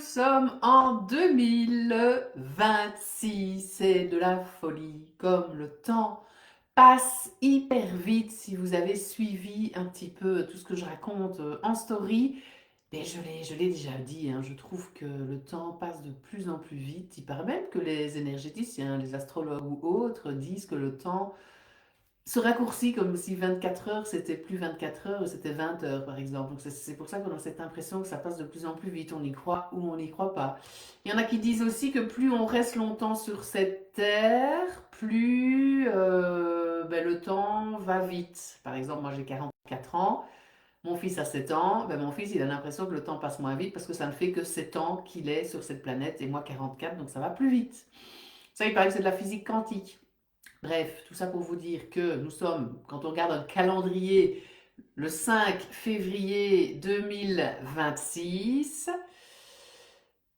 sommes en 2026, c'est de la folie, comme le temps passe hyper vite. Si vous avez suivi un petit peu tout ce que je raconte en story, mais je l'ai déjà dit, hein, je trouve que le temps passe de plus en plus vite. Il paraît même que les énergéticiens, les astrologues ou autres disent que le temps se raccourcit, comme si 24 heures c'était plus 24 heures, c'était 20 heures par exemple. Donc c'est pour ça qu'on a cette impression que ça passe de plus en plus vite, on y croit ou on n'y croit pas. Il y en a qui disent aussi que plus on reste longtemps sur cette terre, plus ben, le temps va vite. Par exemple, moi j'ai 44 ans, mon fils a 7 ans, ben, mon fils il a l'impression que le temps passe moins vite parce que ça ne fait que 7 ans qu'il est sur cette planète et moi 44, donc ça va plus vite. Ça, il paraît que c'est de la physique quantique. Bref, tout ça pour vous dire que nous sommes, quand on regarde un calendrier, le 5 février 2026.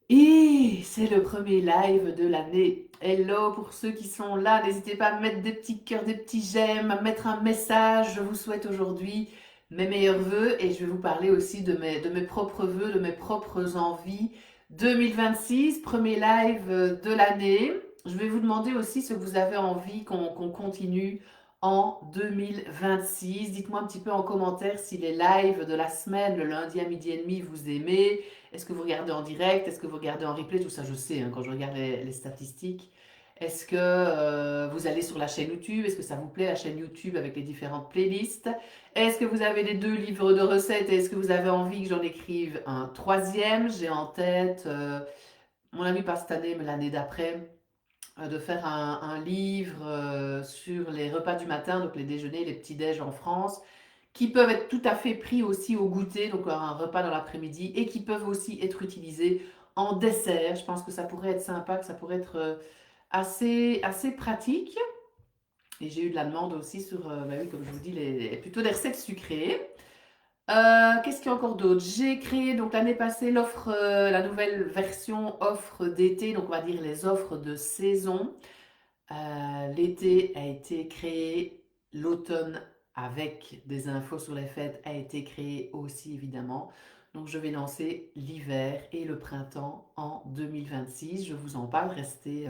Et c'est le premier live de l'année. Hello pour ceux qui sont là, n'hésitez pas à mettre des petits cœurs, des petits j'aime, à mettre un message. Je vous souhaite aujourd'hui mes meilleurs vœux et je vais vous parler aussi de mes propres vœux, de mes propres envies. 2026, premier live de l'année. Je vais vous demander aussi ce que vous avez envie qu'on continue en 2026. Dites-moi un petit peu en commentaire si les lives de la semaine, le lundi à midi et demi, vous aimez. Est-ce que vous regardez en direct? Est-ce que vous regardez en replay? Tout ça, je sais, hein, quand je regarde les statistiques. Est-ce que vous allez sur la chaîne YouTube? Est-ce que ça vous plaît, la chaîne YouTube avec les différentes playlists? Est-ce que vous avez les 2 livres de recettes? Et est-ce que vous avez envie que j'en écrive un troisième? J'ai en tête, mon ami pas cette année, mais l'année d'après, de faire un livre sur les repas du matin, donc les déjeuners, les petits-déj en France, qui peuvent être tout à fait pris aussi au goûter, donc un repas dans l'après-midi, et qui peuvent aussi être utilisés en dessert. Je pense que ça pourrait être sympa, que ça pourrait être assez pratique. Et j'ai eu de la demande aussi sur, bah oui, comme je vous dis, plutôt des recettes sucrées. Qu'est-ce qu'il y a encore d'autre? J'ai créé donc l'année passée l'offre, la nouvelle version offre d'été, donc on va dire les offres de saison. L'été a été créé, l'automne avec des infos sur les fêtes a été créé aussi évidemment. Donc je vais lancer l'hiver et le printemps en 2026. Je vous en parle, restez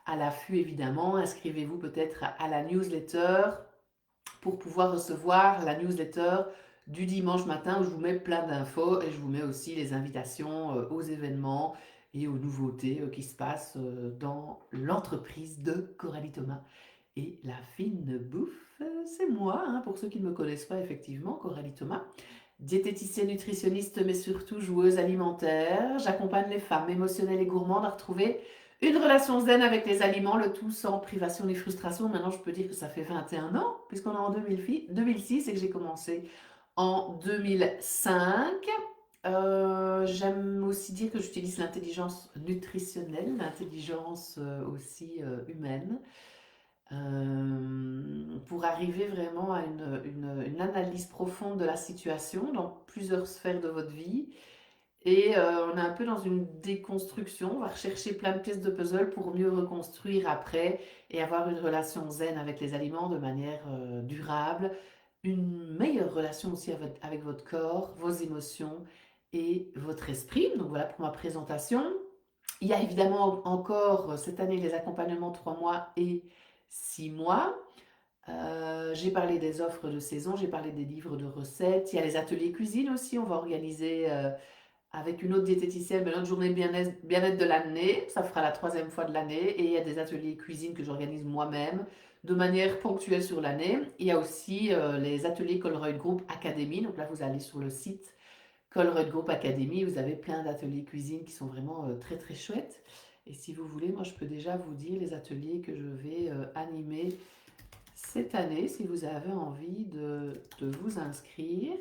à l'affût évidemment. Inscrivez-vous peut-être à la newsletter pour pouvoir recevoir la newsletter du dimanche matin où je vous mets plein d'infos et je vous mets aussi les invitations aux événements et aux nouveautés qui se passent dans l'entreprise de Coralie Thomas. Et la fine bouffe, c'est moi, hein, pour ceux qui ne me connaissent pas effectivement, Coralie Thomas, diététicienne nutritionniste mais surtout joueuse alimentaire. J'accompagne les femmes émotionnelles et gourmandes à retrouver une relation zen avec les aliments, le tout sans privation ni frustration. Maintenant, je peux dire que ça fait 21 ans, puisqu'on est en 2006 et que j'ai commencé en 2005. J'aime aussi dire que j'utilise l'intelligence nutritionnelle, l'intelligence aussi humaine, pour arriver vraiment à une analyse profonde de la situation dans plusieurs sphères de votre vie. Et on est un peu dans une déconstruction, on va rechercher plein de pièces de puzzle pour mieux reconstruire après et avoir une relation zen avec les aliments de manière durable, une meilleure relation aussi avec votre corps, vos émotions et votre esprit. Donc voilà pour ma présentation. Il y a évidemment encore cette année les accompagnements 3 mois et 6 mois. J'ai parlé des offres de saison, j'ai parlé des livres de recettes. Il y a les ateliers cuisine aussi, on va organiser avec une autre diététicienne, mais notre journée bien-être de l'année. Ça fera la 3e fois de l'année. Et il y a des ateliers cuisine que j'organise moi-même de manière ponctuelle sur l'année. Il y a aussi les ateliers Colruyt Group Academy. Donc là, vous allez sur le site Colruyt Group Academy. Vous avez plein d'ateliers cuisine qui sont vraiment très très chouettes. Et si vous voulez, moi je peux déjà vous dire les ateliers que je vais animer cette année, si vous avez envie de vous inscrire.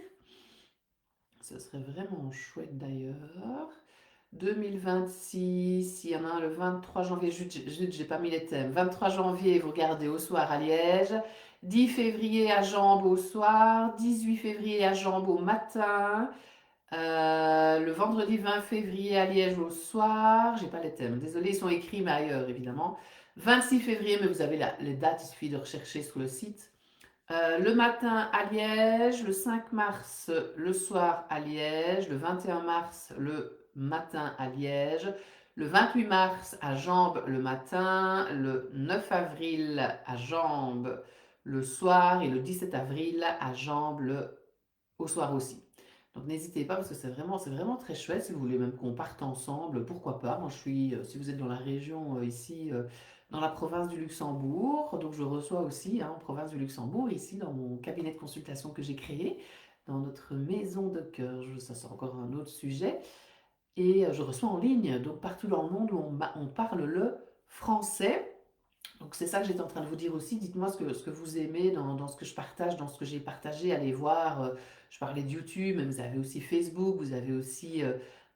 Ce serait vraiment chouette d'ailleurs. 2026, il y en a un le 23 janvier, j'ai pas mis les thèmes. 23 janvier, vous regardez au soir à Liège. 10 février à Jambes au soir. 18 février à Jambes au matin. Le vendredi 20 février à Liège au soir. J'ai pas les thèmes. Désolé, ils sont écrits, mais ailleurs évidemment. 26 février, mais vous avez les dates, il suffit de rechercher sur le site. Le matin à Liège, le 5 mars le soir à Liège, le 21 mars le matin à Liège, le 28 mars à Jambes le matin, le 9 avril à Jambes le soir et le 17 avril à Jambes au soir aussi. Donc n'hésitez pas parce que c'est vraiment très chouette. Si vous voulez même qu'on parte ensemble, pourquoi pas. Moi je suis, si vous êtes dans la région ici, dans la province du Luxembourg, donc je reçois aussi en province du Luxembourg, ici dans mon cabinet de consultation que j'ai créé, dans notre maison de cœur. Ça c'est encore un autre sujet. Et je reçois en ligne, donc partout dans le monde où on parle le français. Donc c'est ça que j'étais en train de vous dire aussi. Dites-moi ce que vous aimez dans ce que je partage, dans ce que j'ai partagé. Allez voir, je parlais de YouTube, mais vous avez aussi Facebook, vous avez aussi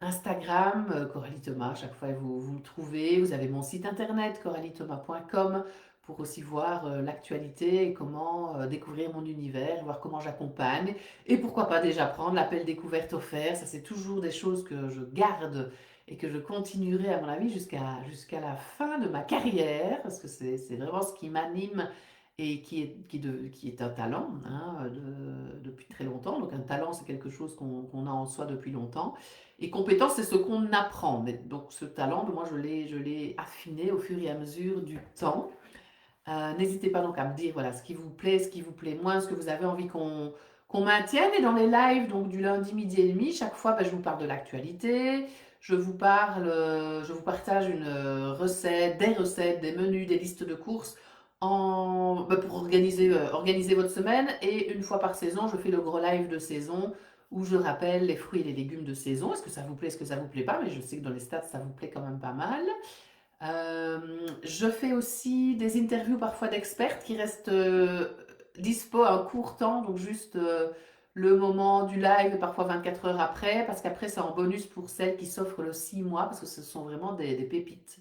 Instagram, Coralie Thomas, chaque fois vous me trouvez. Vous avez mon site internet, coraliethomas.com, pour aussi voir l'actualité et comment découvrir mon univers, voir comment j'accompagne. Et pourquoi pas déjà prendre l'appel découverte offert. Ça, c'est toujours des choses que je garde et que je continuerai à mon avis jusqu'à la fin de ma carrière, parce que c'est vraiment ce qui m'anime et qui est un talent depuis très longtemps. Donc un talent, c'est quelque chose qu'on a en soi depuis longtemps. Et compétence, c'est ce qu'on apprend. Mais donc ce talent, moi, je l'ai affiné au fur et à mesure du temps. N'hésitez pas donc à me dire voilà, ce qui vous plaît moins, ce que vous avez envie qu'on maintienne. Et dans les lives, donc du lundi midi et demi, chaque fois, je vous parle de l'actualité. Je vous partage une recette, des recettes, des menus, des listes de courses pour organiser votre semaine. Et une fois par saison, je fais le gros live de saison où je rappelle les fruits et les légumes de saison. Est-ce que ça vous plaît, est-ce que ça vous plaît pas? Mais je sais que dans les stats, ça vous plaît quand même pas mal. Je fais aussi des interviews parfois d'experts qui restent dispo un court temps, donc juste le moment du live, parfois 24 heures après, parce qu'après c'est en bonus pour celles qui s'offrent le 6 mois, parce que ce sont vraiment des pépites.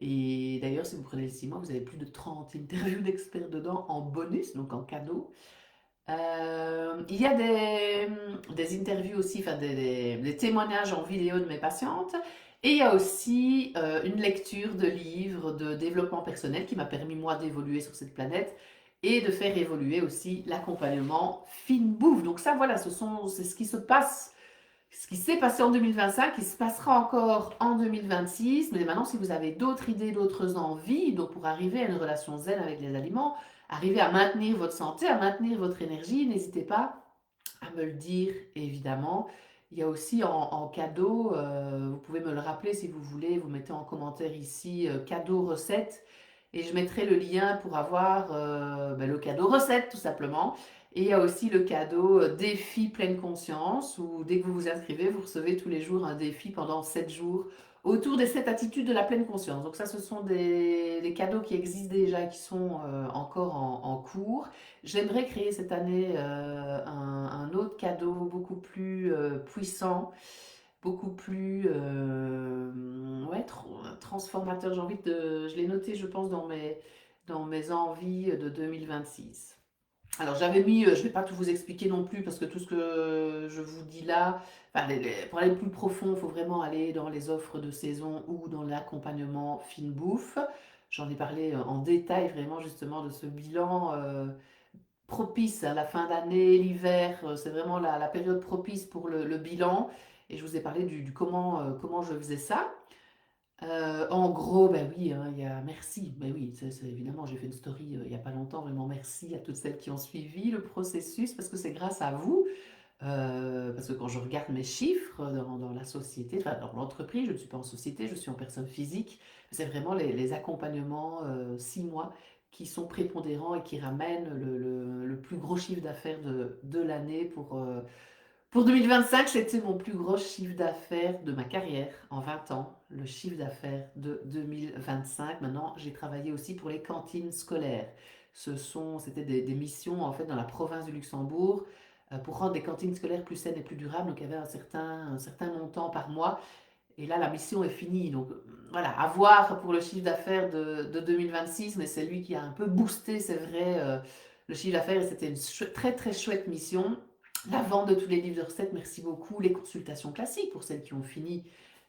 Et d'ailleurs, si vous prenez le 6 mois, vous avez plus de 30 interviews d'experts dedans en bonus, donc en cadeau. Il y a des interviews aussi, enfin des témoignages en vidéo de mes patientes. Et il y a aussi une lecture de livres de développement personnel qui m'a permis moi d'évoluer sur cette planète et de faire évoluer aussi l'accompagnement fine bouffe. Donc ça voilà, c'est ce qui se passe, ce qui s'est passé en 2025, qui se passera encore en 2026. Mais maintenant, si vous avez d'autres idées, d'autres envies, donc pour arriver à une relation zen avec les aliments, arriver à maintenir votre santé, à maintenir votre énergie, n'hésitez pas à me le dire, évidemment. Il y a aussi en cadeau, vous pouvez me le rappeler si vous voulez, vous mettez en commentaire ici cadeau recette et je mettrai le lien pour avoir le cadeau recette tout simplement. Et il y a aussi le cadeau défi pleine conscience où dès que vous vous inscrivez, vous recevez tous les jours un défi pendant 7 jours autour des 7 attitudes de la pleine conscience. Donc ça, ce sont des cadeaux qui existent déjà et qui sont encore en cours. J'aimerais créer cette année un autre cadeau beaucoup plus puissant, beaucoup plus ouais, transformateur. Je l'ai noté, je pense, dans mes envies de 2026. Alors j'avais mis, je ne vais pas tout vous expliquer non plus parce que tout ce que je vous dis là, enfin, pour aller plus profond, il faut vraiment aller dans les offres de saison ou dans l'accompagnement fine bouffe. J'en ai parlé en détail vraiment justement de ce bilan propice à la fin d'année, l'hiver, c'est vraiment la période propice pour le bilan. Et je vous ai parlé du comment je faisais ça. En gros, ben oui, hein, merci. Ben oui, évidemment, j'ai fait une story il n'y a pas longtemps. Vraiment, merci à toutes celles qui ont suivi le processus parce que c'est grâce à vous. Parce que quand je regarde mes chiffres dans la société, enfin dans l'entreprise, je ne suis pas en société, je suis en personne physique. C'est vraiment les accompagnements 6 mois qui sont prépondérants et qui ramènent le plus gros chiffre d'affaires de l'année pour 2025, c'était mon plus gros chiffre d'affaires de ma carrière en 20 ans, le chiffre d'affaires de 2025. Maintenant, j'ai travaillé aussi pour les cantines scolaires. C'était des missions en fait dans la province du Luxembourg pour rendre les cantines scolaires plus saines et plus durables. Donc, il y avait un certain montant par mois. Et là, la mission est finie. Donc, voilà, à voir pour le chiffre d'affaires de 2026. Mais c'est lui qui a un peu boosté, c'est vrai, le chiffre d'affaires. Et c'était une très, très chouette mission. La vente de tous les livres de recettes, merci beaucoup. Les consultations classiques pour celles qui ont fini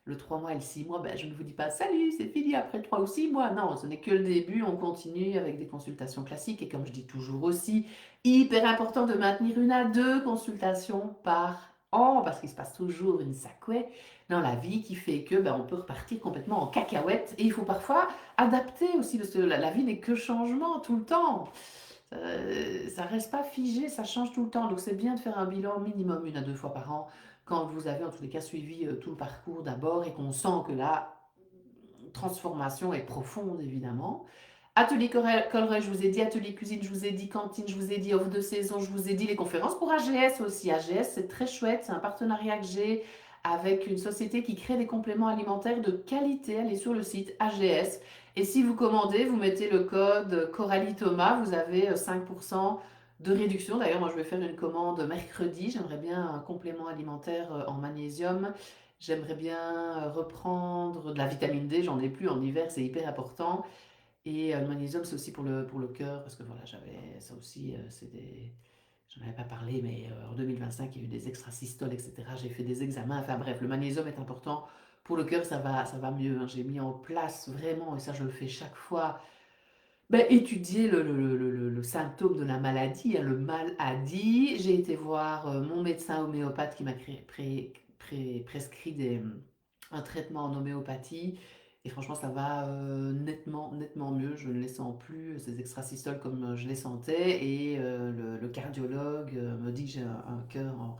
le 3 mois et le 6 mois. Ben, je ne vous dis pas salut, c'est fini après 3 ou 6 mois. Non, ce n'est que le début. On continue avec des consultations classiques. Et comme je dis toujours aussi, hyper important de maintenir 1 à 2 consultations par parce qu'il se passe toujours une sacouée dans la vie qui fait que on peut repartir complètement en cacahuète. Et il faut parfois adapter aussi, parce que la vie n'est que changement tout le temps. Ça reste pas figé, ça change tout le temps. Donc c'est bien de faire un bilan minimum 1 à 2 fois par an quand vous avez en tous les cas suivi tout le parcours d'abord et qu'on sent que la transformation est profonde évidemment. Atelier collerette, je vous ai dit, atelier cuisine, je vous ai dit, cantine, je vous ai dit, offre de saison, je vous ai dit, les conférences pour AGS aussi. AGS, c'est très chouette, c'est un partenariat que j'ai avec une société qui crée des compléments alimentaires de qualité. Allez sur le site AGS. Et si vous commandez, vous mettez le code Coralie Thomas, vous avez 5% de réduction. D'ailleurs, moi, je vais faire une commande mercredi. J'aimerais bien un complément alimentaire en magnésium. J'aimerais bien reprendre de la vitamine D, j'en ai plus en hiver, c'est hyper important. Et le magnésium, c'est aussi pour le cœur, parce que voilà, j'avais ça aussi, c'est des... J'en avais pas parlé, mais en 2025, il y a eu des extrasystoles, etc. J'ai fait des examens, enfin bref, le magnésium est important. Pour le cœur, ça va mieux, hein. J'ai mis en place vraiment, et ça je le fais chaque fois, étudier le symptôme de la maladie, hein, le mal a dit. J'ai été voir mon médecin homéopathe qui m'a prescrit un traitement en homéopathie. Et franchement, ça va nettement mieux. Je ne les sens plus, ces extrasystoles, comme je les sentais. Et le cardiologue me dit que j'ai un cœur en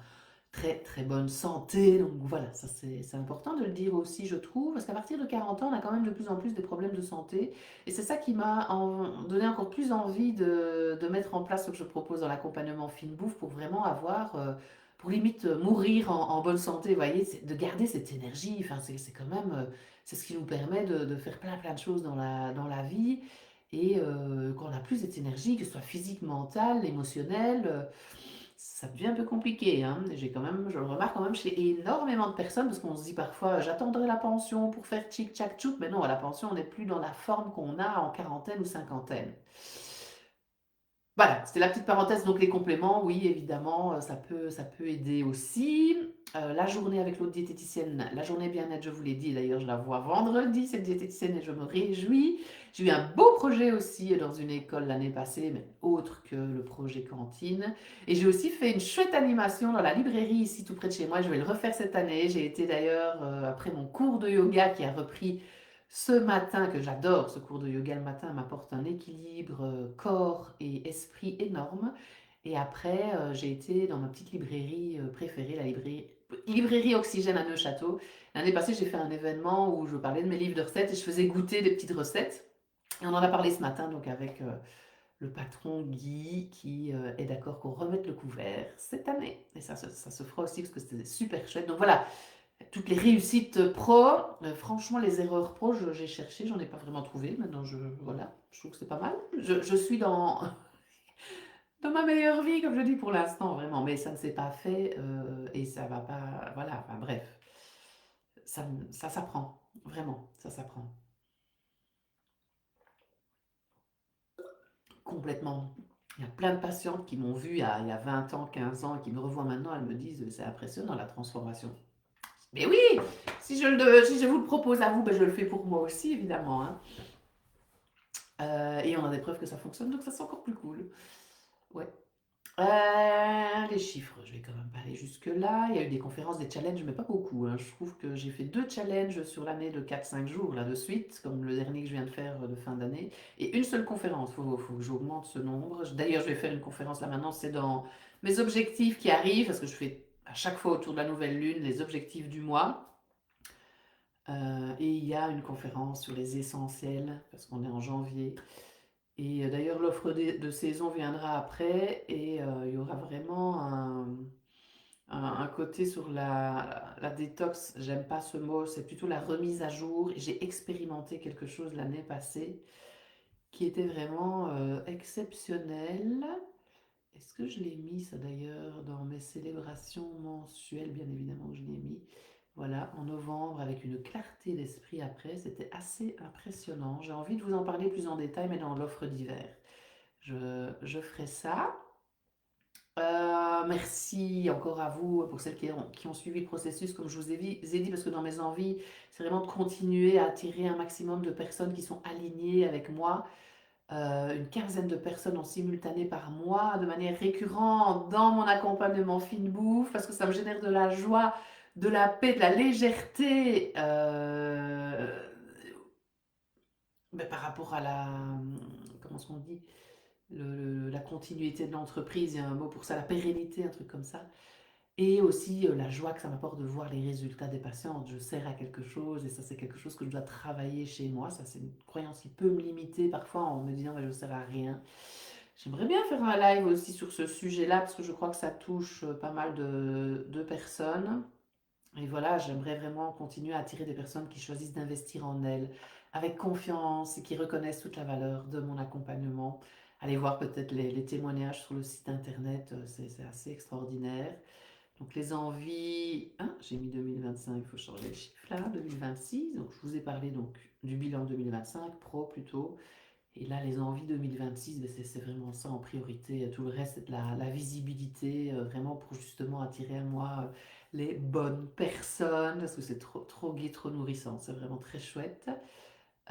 très bonne santé. Donc voilà, ça c'est important de le dire aussi, je trouve, parce qu'à partir de 40 ans, on a quand même de plus en plus des problèmes de santé. Et c'est ça qui m'a donné encore plus envie de mettre en place ce que je propose dans l'accompagnement fine bouffe pour vraiment avoir, pour limite mourir en bonne santé, vous voyez, de garder cette énergie. Enfin, c'est quand même, c'est ce qui nous permet de faire plein de choses dans la vie. Et quand on n'a plus cette énergie, que ce soit physique, mentale, émotionnelle, ça devient un peu compliqué, hein. J'ai quand même, je le remarque quand même chez énormément de personnes, parce qu'on se dit parfois, j'attendrai la pension pour faire tchic tchac tchouk, mais non, à la pension, on n'est plus dans la forme qu'on a en quarantaine ou cinquantaine. Voilà, c'était la petite parenthèse. Donc les compléments, oui, évidemment, ça peut aider aussi. La journée avec l'autre diététicienne, la journée bien-être, je vous l'ai dit, d'ailleurs, je la vois vendredi, cette diététicienne, et je me réjouis. J'ai eu un beau projet aussi dans une école l'année passée, mais autre que le projet cantine. Et j'ai aussi fait une chouette animation dans la librairie ici tout près de chez moi. Je vais le refaire cette année. J'ai été d'ailleurs, après mon cours de yoga qui a repris ce matin, que j'adore, ce cours de yoga le matin m'apporte un équilibre corps et esprit énorme. Et après, j'ai été dans ma petite librairie préférée, la librairie Oxygène à Neuchâtel. L'année passée, j'ai fait un événement où je parlais de mes livres de recettes et je faisais goûter des petites recettes. Et on en a parlé ce matin, donc avec le patron Guy, qui est d'accord qu'on remette le couvert cette année. Et ça se fera aussi parce que c'était super chouette. Donc voilà, toutes les réussites pro, franchement, les erreurs pro, j'ai cherché, j'en ai pas vraiment trouvé. Maintenant, voilà, je trouve que c'est pas mal. Je suis dans ma meilleure vie, comme je dis pour l'instant, vraiment. Mais ça ne s'est pas fait et ça va pas. Voilà, enfin bref, ça s'apprend, vraiment, ça s'apprend. Complètement. Il y a plein de patientes qui m'ont vu il y a 20 ans, 15 ans et qui me revoient maintenant, elles me disent c'est impressionnant la transformation. Mais oui, si je vous le propose à vous, je le fais pour moi aussi, évidemment, hein. Et on a des preuves que ça fonctionne, donc ça c'est encore plus cool. Ouais. Les chiffres, je vais quand même pas aller jusque-là. Il y a eu des conférences, des challenges, mais pas beaucoup, hein. Je trouve que j'ai fait 2 challenges sur l'année de 4 5 jours, là, de suite, comme le dernier que je viens de faire de fin d'année. Et une seule conférence, faut que j'augmente ce nombre. D'ailleurs, je vais faire une conférence là maintenant, c'est dans mes objectifs qui arrivent, parce que je fais à chaque fois autour de la nouvelle lune les objectifs du mois. Et il y a une conférence sur les essentiels, parce qu'on est en janvier. Et d'ailleurs, l'offre de saison viendra après et il y aura vraiment un côté sur la détox. J'aime pas ce mot, c'est plutôt la remise à jour. J'ai expérimenté quelque chose l'année passée qui était vraiment exceptionnel. Est-ce que je l'ai mis ça d'ailleurs dans mes célébrations mensuelles? Bien évidemment que je l'ai mis. Voilà, en novembre, avec une clarté d'esprit après, c'était assez impressionnant. J'ai envie de vous en parler plus en détail, mais dans l'offre d'hiver. Je ferai ça. Merci encore à vous pour celles qui ont suivi le processus, comme je vous ai dit, parce que dans mes envies, c'est vraiment de continuer à attirer un maximum de personnes qui sont alignées avec moi. une quinzaine de personnes en simultané par mois, de manière récurrente, dans mon accompagnement fine bouffe, parce que ça me génère de la joie, de la paix, de la légèreté, ben, par rapport à la, comment est-ce qu'on dit, la continuité de l'entreprise, il y a un mot pour ça, la pérennité, un truc comme ça. Et aussi la joie que ça m'apporte de voir les résultats des patients. Je sers à quelque chose et ça c'est quelque chose que je dois travailler chez moi. Ça c'est une croyance qui peut me limiter parfois en me disant je ne sers à rien. J'aimerais bien faire un live aussi sur ce sujet-là parce que je crois que ça touche pas mal de personnes. Et voilà, j'aimerais vraiment continuer à attirer des personnes qui choisissent d'investir en elles avec confiance et qui reconnaissent toute la valeur de mon accompagnement. Allez voir peut-être les témoignages sur le site internet, c'est assez extraordinaire. Donc les envies, hein, j'ai mis 2025, il faut changer le chiffre là, 2026. Donc je vous ai parlé donc du bilan 2025, pro plutôt. Et là, les envies 2026, ben, c'est vraiment ça en priorité. Tout le reste, c'est de la visibilité, vraiment pour justement attirer à moi les bonnes personnes, parce que c'est trop gai, trop nourrissant. C'est vraiment très chouette.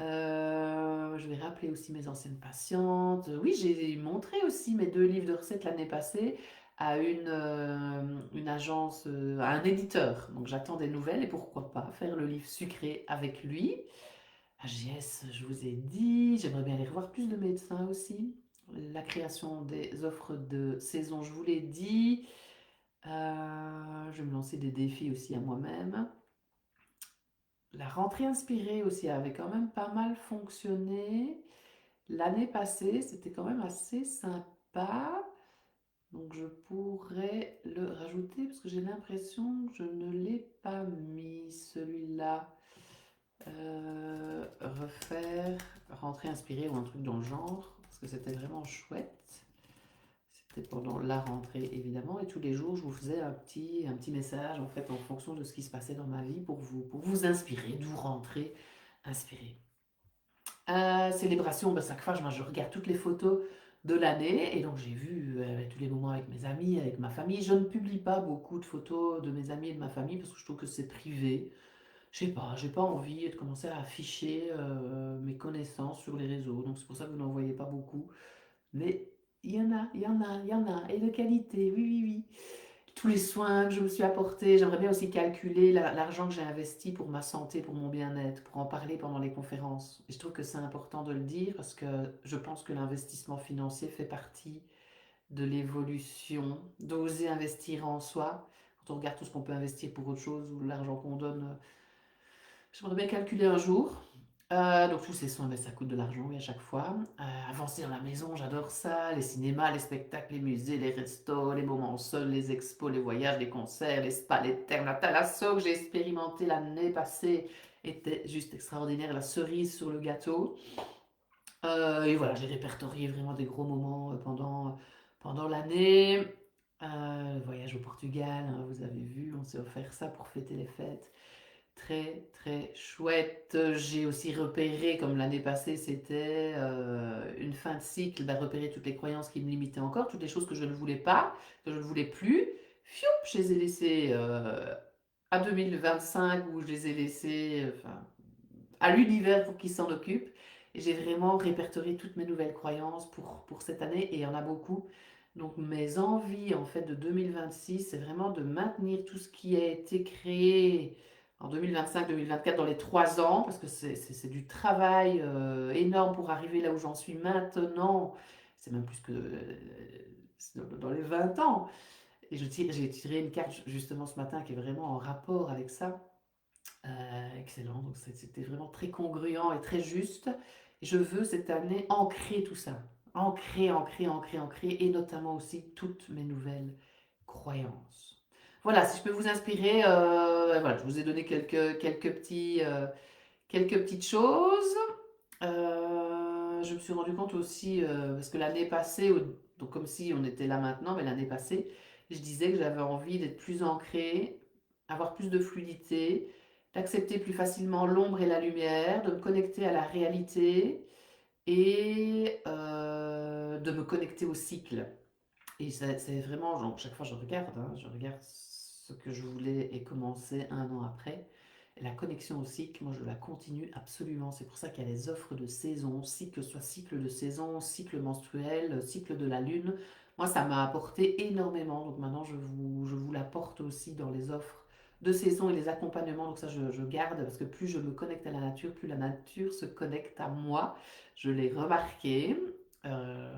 Je vais rappeler aussi mes anciennes patientes. Oui, j'ai montré aussi mes 2 livres de recettes l'année passée à une agence, à un éditeur. Donc j'attends des nouvelles et pourquoi pas faire le livre sucré avec lui. AGS, je vous ai dit, j'aimerais bien aller revoir plus de médecins aussi. La création des offres de saison, je vous l'ai dit. Je vais me lancer des défis aussi à moi-même. La rentrée inspirée aussi avait quand même pas mal fonctionné. L'année passée, c'était quand même assez sympa. Donc je pourrais le rajouter parce que j'ai l'impression que je ne l'ai pas mis celui-là. Refaire, rentrée inspirée ou un truc dans le genre, parce que c'était vraiment chouette. C'était pendant la rentrée évidemment, et tous les jours je vous faisais un petit message en fait en fonction de ce qui se passait dans ma vie pour vous inspirer, d'où rentrer inspiré. Célébration, ben, chaque fois je regarde toutes les photos de l'année et donc j'ai vu tous les moments avec mes amis, avec ma famille. Je ne publie pas beaucoup de photos de mes amis et de ma famille parce que je trouve que c'est privé. Je sais pas, j'ai pas envie de commencer à afficher mes connaissances sur les réseaux, donc c'est pour ça que vous n'en voyez pas beaucoup. Mais il y en a, il y en a, il y en a, et de qualité, oui, oui, oui. Tous les soins que je me suis apportés, j'aimerais bien aussi calculer l'argent que j'ai investi pour ma santé, pour mon bien-être, pour en parler pendant les conférences. Et je trouve que c'est important de le dire parce que je pense que l'investissement financier fait partie de l'évolution, d'oser investir en soi. Quand on regarde tout ce qu'on peut investir pour autre chose ou l'argent qu'on donne, j'aimerais bien calculer un jour. Donc tous ces soins, ben, ça coûte de l'argent, oui, à chaque fois. Avancer dans la maison, j'adore ça. Les cinémas, les spectacles, les musées, les restos, les moments seuls, les expos, les voyages, les concerts, les spas, les thermes, la thalasso que j'ai expérimenté l'année passée était juste extraordinaire. La cerise sur le gâteau. Et voilà, j'ai répertorié vraiment des gros moments pendant l'année. Voyage au Portugal, hein, vous avez vu, on s'est offert ça pour fêter les fêtes. Très très chouette. J'ai aussi repéré, comme l'année passée, c'était une fin de cycle, bah, repérer toutes les croyances qui me limitaient encore, toutes les choses que je ne voulais pas, que je ne voulais plus. Fioup, je les ai laissées à 2025 où je les ai laissées enfin, à l'univers pour qu'il s'en occupe. Et j'ai vraiment répertorié toutes mes nouvelles croyances pour cette année et il y en a beaucoup. Donc mes envies en fait de 2026, c'est vraiment de maintenir tout ce qui a été créé en 2025-2024 dans les 3 ans, parce que c'est du travail énorme pour arriver là où j'en suis maintenant. C'est même plus que dans les 20 ans. Et j'ai tiré une carte justement ce matin qui est vraiment en rapport avec ça. Excellent, donc c'était vraiment très congruent et très juste. Et je veux cette année ancrer tout ça. Ancrer, ancrer, ancrer, ancrer, et notamment aussi toutes mes nouvelles croyances. Voilà, si je peux vous inspirer, voilà, je vous ai donné quelques petites choses. Je me suis rendu compte aussi, parce que l'année passée, donc comme si on était là maintenant, mais l'année passée, je disais que j'avais envie d'être plus ancrée, avoir plus de fluidité, d'accepter plus facilement l'ombre et la lumière, de me connecter à la réalité et de me connecter au cycle. Et c'est vraiment, genre, chaque fois je regarde ce que je voulais et commencer un an après. Et la connexion au cycle, moi je la continue absolument. C'est pour ça qu'il y a les offres de saison, que ce soit cycle de saison, cycle menstruel, cycle de la lune. Moi ça m'a apporté énormément. Donc maintenant je vous l'apporte aussi dans les offres de saison et les accompagnements. Donc ça je garde parce que plus je me connecte à la nature, plus la nature se connecte à moi. Je l'ai remarqué. Euh,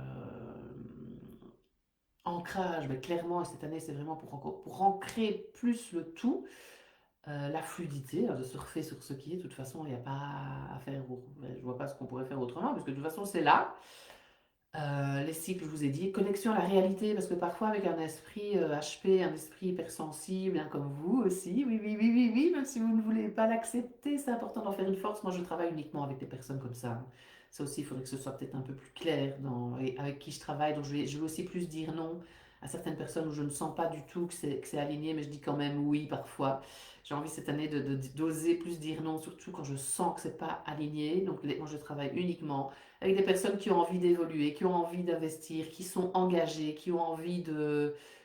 Ancrage, mais clairement, et cette année c'est vraiment pour ancrer plus le tout. La fluidité, hein, de surfer sur ce qui est, de toute façon, il n'y a pas à faire, je vois pas ce qu'on pourrait faire autrement, parce que de toute façon, c'est là. Les cycles, je vous ai dit, connexion à la réalité, parce que parfois, avec un esprit HP, un esprit hypersensible, hein, comme vous aussi, oui, oui, oui, oui, oui, même si vous ne voulez pas l'accepter, c'est important d'en faire une force. Moi, je travaille uniquement avec des personnes comme ça. Ça aussi, il faudrait que ce soit peut-être un peu plus clair avec qui je travaille. Donc, je vais aussi plus dire non à certaines personnes où je ne sens pas du tout que c'est aligné, mais je dis quand même oui parfois. J'ai envie cette année d'oser plus dire non, surtout quand je sens que c'est pas aligné. Donc, moi, je travaille uniquement avec des personnes qui ont envie d'évoluer, qui ont envie d'investir, qui sont engagées, qui ont envie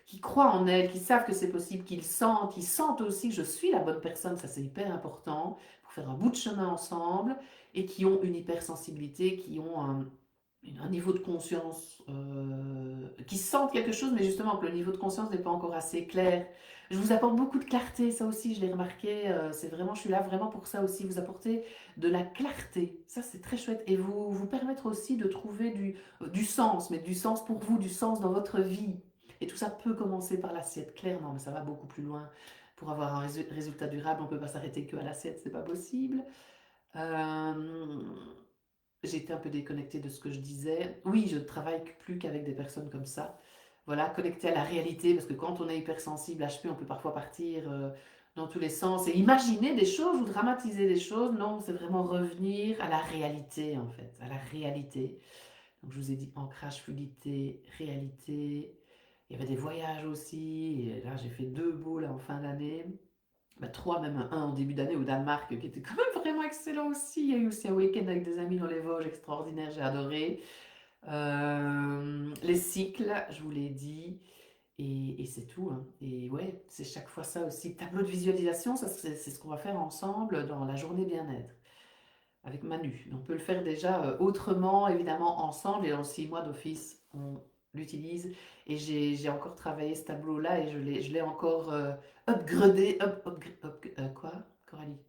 qui croient en elles, qui savent que c'est possible, qui sentent aussi que je suis la bonne personne, ça c'est hyper important, pour faire un bout de chemin ensemble, et qui ont une hypersensibilité, qui ont un niveau de conscience, qui sentent quelque chose, mais justement que le niveau de conscience n'est pas encore assez clair. Je vous apporte beaucoup de clarté, ça aussi je l'ai remarqué, c'est vraiment, je suis là vraiment pour ça aussi, vous apporter de la clarté, ça c'est très chouette, et vous permettre aussi de trouver du sens, mais du sens pour vous, du sens dans votre vie. Et tout ça peut commencer par l'assiette, clairement, mais ça va beaucoup plus loin. Pour avoir un résultat durable, on ne peut pas s'arrêter qu'à l'assiette, c'est pas possible. Euh, j'ai été un peu déconnectée de ce que je disais. Oui, je ne travaille plus qu'avec des personnes comme ça. Voilà, connectée à la réalité, parce que quand on est hypersensible, HP, on peut parfois partir dans tous les sens et imaginer des choses ou dramatiser des choses. Non, c'est vraiment revenir à la réalité, en fait, à la réalité. Donc, je vous ai dit ancrage, fluidité, réalité. Il y avait des voyages aussi. Et là, j'ai fait deux beaux là, en fin d'année. Bah, trois, même un en début d'année au Danemark qui était quand même vraiment excellent aussi. Il y a eu aussi un week-end avec des amis dans les Vosges extraordinaire, j'ai adoré. Les cycles, je vous l'ai dit, et c'est tout, hein. Et ouais, c'est chaque fois ça aussi. Tableau de visualisation, ça c'est ce qu'on va faire ensemble dans la journée bien-être avec Manu. On peut le faire déjà autrement, évidemment, ensemble, et dans le 6 mois d'office, on l'utilise. Et j'ai encore travaillé ce tableau-là et je l'ai encore upgradé. Quoi, Coralie?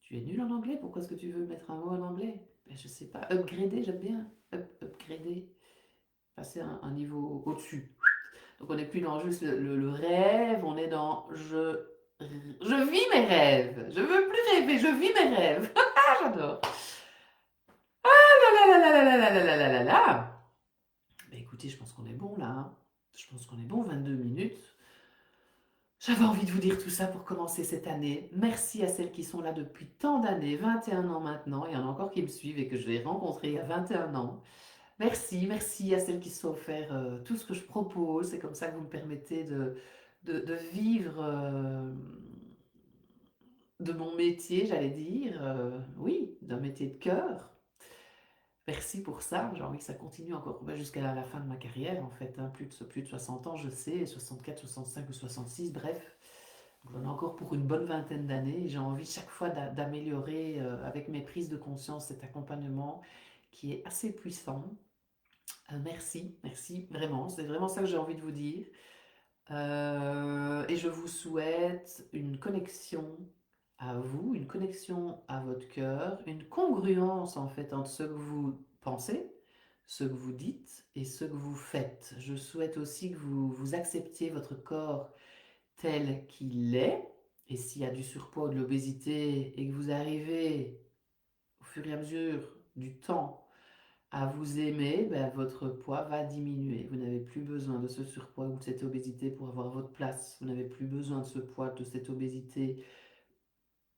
Tu es nulle en anglais? Pourquoi est-ce que tu veux mettre un mot en anglais? Ben, je sais pas. Upgrader, j'aime bien. Upgrader. Passer un niveau au-dessus. Donc on n'est plus dans juste le rêve, on est dans je vis mes rêves. Je veux plus rêver, je vis mes rêves. Ah, j'adore. Ah là là là là là là là là là là là. Bah écoutez, je pense qu'on est bon là, hein. Je pense qu'on est bon, 22 minutes. J'avais envie de vous dire tout ça pour commencer cette année. Merci à celles qui sont là depuis tant d'années, 21 ans maintenant. Il y en a encore qui me suivent et que je vais rencontrer il y a 21 ans. Merci, merci à celles qui se sont offert tout ce que je propose. C'est comme ça que vous me permettez de vivre de mon métier, j'allais dire. Oui, d'un métier de cœur. Merci pour ça. J'ai envie que ça continue encore jusqu'à la fin de ma carrière, en fait, hein. Plus de 60 ans, je sais, 64, 65 ou 66, bref. Donc, j'en ai encore pour une bonne vingtaine d'années. J'ai envie chaque fois d'améliorer avec mes prises de conscience cet accompagnement qui est assez puissant. Merci, merci, vraiment. C'est vraiment ça que j'ai envie de vous dire. Et je vous souhaite une connexion à vous, une connexion à votre cœur, une congruence en fait entre ce que vous pensez, ce que vous dites et ce que vous faites. Je souhaite aussi que vous acceptiez votre corps tel qu'il est. Et s'il y a du surpoids ou de l'obésité et que vous arrivez au fur et à mesure du temps à vous aimer, ben, votre poids va diminuer. Vous n'avez plus besoin de ce surpoids ou de cette obésité pour avoir votre place. Vous n'avez plus besoin de ce poids, de cette obésité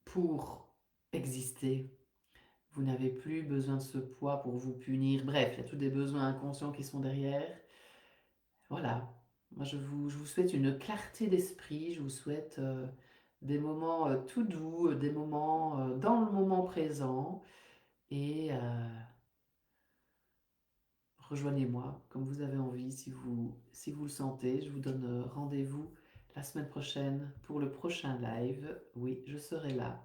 pour exister. Vous n'avez plus besoin de ce poids pour vous punir. Bref, il y a tous des besoins inconscients qui sont derrière. Voilà. Moi, je vous souhaite une clarté d'esprit. Je vous souhaite des moments tout doux, des moments dans le moment présent. Et rejoignez-moi comme vous avez envie, si vous le sentez. Je vous donne rendez-vous la semaine prochaine pour le prochain live. Oui, je serai là.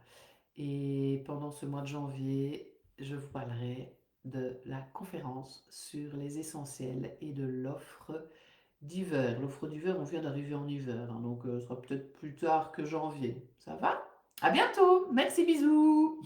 Et pendant ce mois de janvier, je vous parlerai de la conférence sur les essentiels et de l'offre d'hiver. L'offre d'hiver, on vient d'arriver en hiver, hein, donc ce sera peut-être plus tard que janvier. Ça va? À bientôt! Merci, bisous!